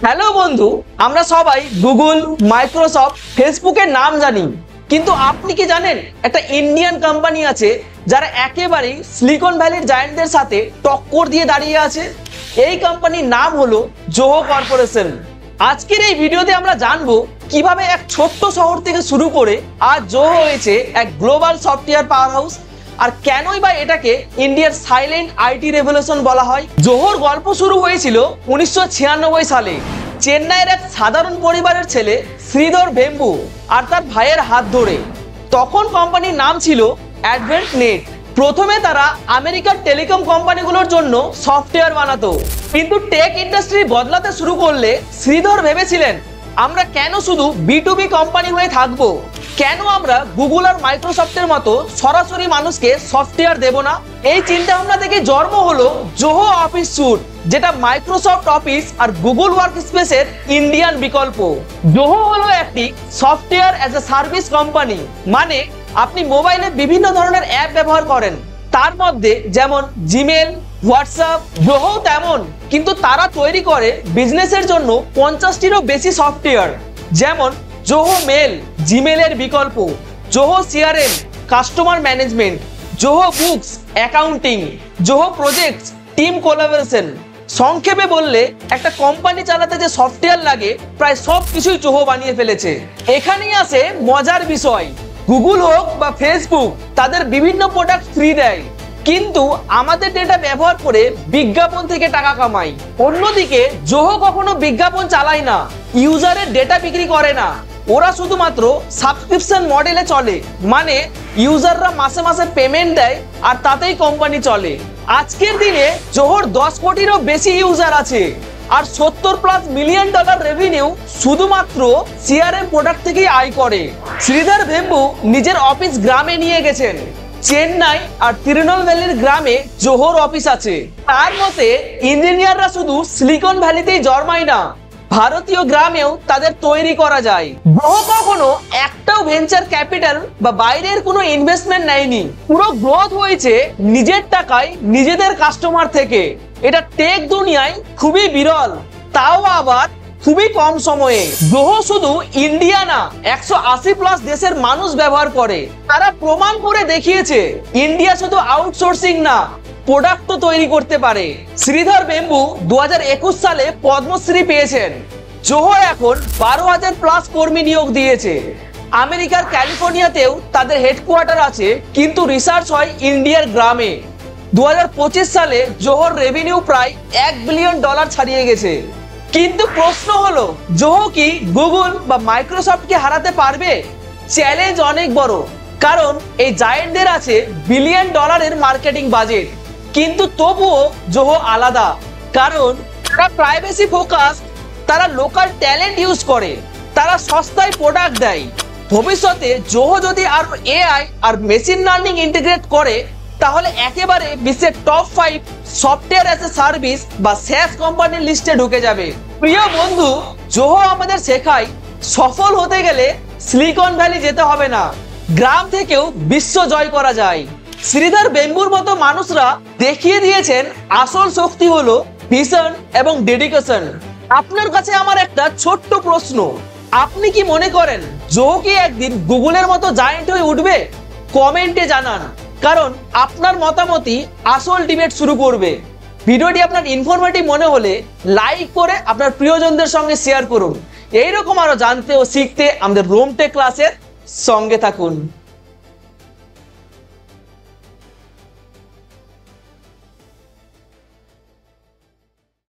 Hello বন্ধু, আমরা সবাই গুগল, মাইক্রোসফট, ফেসবুকের নাম জানি, কিন্তু আপনি কি জানেন একটা ইন্ডিয়ান কোম্পানি আছে যারা একেবারেই সিলিকন ভ্যালির জায়ান্টদের সাথে টক্কর দিয়ে দাঁড়িয়ে আছে। এই কোম্পানির নাম হলো জোহো কর্পোরেশন। আজকের এই ভিডিওতে আমরা জানবো কিভাবে এক ছোট্ট শহর থেকে শুরু করে আজ জোহো হয়েছে এক গ্লোবাল সফটওয়্যার পাওয়ার হাউস, আর কেনই বা এটাকে ইন্ডিয়ার সাইলেন্ট আইটি রেভলিউশন বলা হয়। জোহোর গল্প শুরু হয়েছিল 1996 সালে চেন্নাইয়ের এক সাধারণ পরিবারের ছেলে শ্রীধর ভেম্বু আর তার ভাইয়ের হাত ধরে। তখন কোম্পানির নাম ছিল অ্যাডভেন্ট নেট। প্রথমে তারা আমেরিকার টেলিকম কোম্পানিগুলোর জন্য সফটওয়্যার বানাতো, কিন্তু টেক ইন্ডাস্ট্রি বদলাতে শুরু করলে শ্রীধর ভেবেছিলেন আমরা কেন শুধু B2B কোম্পানি হয়ে থাকবো, কেন আমরা গুগল আর মাইক্রোসফটের মতো সরাসরি মানুষকে সফটওয়্যার দেব না। এই চিন্তা ভাবনা থেকে জন্ম হলো জোহো অফিস স্যুট, যেটা মাইক্রোসফট অফিস আর গুগল ওয়ার্ক স্পেসের ইন্ডিয়ান বিকল্প। জোহো হলো একটি software as a service company, মানে আপনি মোবাইলে বিভিন্ন ধরনের অ্যাপ ব্যবহার করেন, তার মধ্যে যেমন জিমেল, হোয়াটসঅ্যাপ। জোহো তেমন, কিন্তু তারা তৈরি করে বিজনেসের জন্য 50টিরও বেশি সফটওয়্যার, যেমন জোহো মেল, জিমেলের বিকল্প, Zoho CRM, customer management, Zoho books, accounting, Zoho projects, team collaboration. সংক্ষেপে বললে একটা কোম্পানি চালাতে যে সফটওয়্যার লাগে প্রায় সব কিছুই জোহো বানিয়ে ফেলেছে। এখানেই আসে মজার বিষয়, গুগল হোক বা ফেসবুক তাদের বিভিন্ন প্রোডাক্ট ফ্রি দেয়, কিন্তু আমাদের ডেটা ব্যবহার করে বিজ্ঞাপন থেকে টাকা কামায়। অন্যদিকে জোহো কখনো বিজ্ঞাপন চালায় না, ইউজারের ডেটা বিক্রি করে না, ওরা শুধুমাত্র সাবস্ক্রিপশন মডেলে চলে, মানে ইউজাররা মাসে মাসে পেমেন্ট দেয় আর তাতেই কোম্পানি চলে। আজকের দিনে জোহোর 10 কোটিরও বেশি ইউজার আছে আর $70+ মিলিয়ন রেভিনিউ শুধুমাত্র CRM প্রোডাক্ট থেকেই আয় করে। শ্রীধর ভেম্বু নিজের অফিস গ্রামে নিয়ে গেছেন। চেন্নাই আর তিরুনেলভেলির গ্রামে জোহোর অফিস আছে। তার মতে ইঞ্জিনিয়াররা শুধু সিলিকন ভ্যালিতেই জন্মায় না, ভারতীয় গ্রামেও তাদের তৈরি করা যায়। জোহো কখনো একটাও ভেঞ্চার ক্যাপিটাল বা বাইরের কোনো ইনভেস্টমেন্ট নেয়নি, পুরো গ্রোথ হয়েছে নিজের টাকায় নিজেদের কাস্টমার থেকে। এটা টেক দুনিয়ায় খুবই বিরল, তাও আবার খুবই কম সময়ে। জোহো শুধু ইন্ডিয়া না, 180+ দেশের মানুষ ব্যবহার করে। তারা প্রমাণ করে দেখিয়েছে ইন্ডিয়া শুধু আউটসোর্সিং না, প্রোডাক্ট তো তৈরি করতে পারে। শ্রীধর ভেম্বু 2021 সালে পদ্মশ্রী পেয়েছেন। জোহো এখন 12,000+ কর্মী নিয়োগ দিয়েছে। আমেরিকার ক্যালিফোর্নিয়াতেও তাদের হেডকোয়ার্টার আছে, কিন্তু রিসার্চ হয় ইন্ডিয়ার গ্রামে। 2025 সালে জোহোর রেভিনিউ প্রায় $1 বিলিয়ন ছাড়িয়ে গেছে। কিন্তু প্রশ্ন হলো, জোহো কি গুগল বা মাইক্রোসফটকে হারাতে পারবে? চ্যালেঞ্জ অনেক বড়, কারণ এই জায়ান্টদের আছে $1 বিলিয়ন মার্কেটিং বাজেট। কিন্তু তবুও জোহো আলাদা, কারণ তারা প্রাইভেসি ফোকাস, তারা লোকাল ট্যালেন্ট ইউজ করে, তারা সস্তায় প্রোডাক্ট দেয়। ভবিষ্যতে জোহো যদি আর AI আর মেশিন লার্নিং ইন্টিগ্রেট করে, তাহলে একেবারে বিশ্বের top 5 software as a service বা SaaS কোম্পানির লিস্টে ঢুকে যাবে। প্রিয় বন্ধু, জোহো আমাদের শেখায় সফল হতে গেলে সিলিকন ভ্যালি যেতে হবে না, গ্রাম থেকেও বিশ্ব জয় করা যায়। শ্রীধর ভেম্বুর মতো মানুষরা দেখিয়ে দিয়েছেন আসল শক্তি হলো ভিশন এবং ডেডিকেশন। আপনার কাছে আমার একটা ছোট্ট প্রশ্ন, আপনি কি মনে করেন জোহো কি একদিন গুগলের মতো জায়ান্ট হয়ে উঠবে? কমেন্টে জানান, কারণ আপনার মতামতই আসল ডিবেট শুরু করবে। ভিডিওটি আপনার ইনফরমেটিভ মনে হলে লাইক করে আপনার প্রিয়জনদের সঙ্গে শেয়ার করুন। এইরকম আরো জানতে ও শিখতে আমাদের রোম টেক ক্লাসের সঙ্গে থাকুন।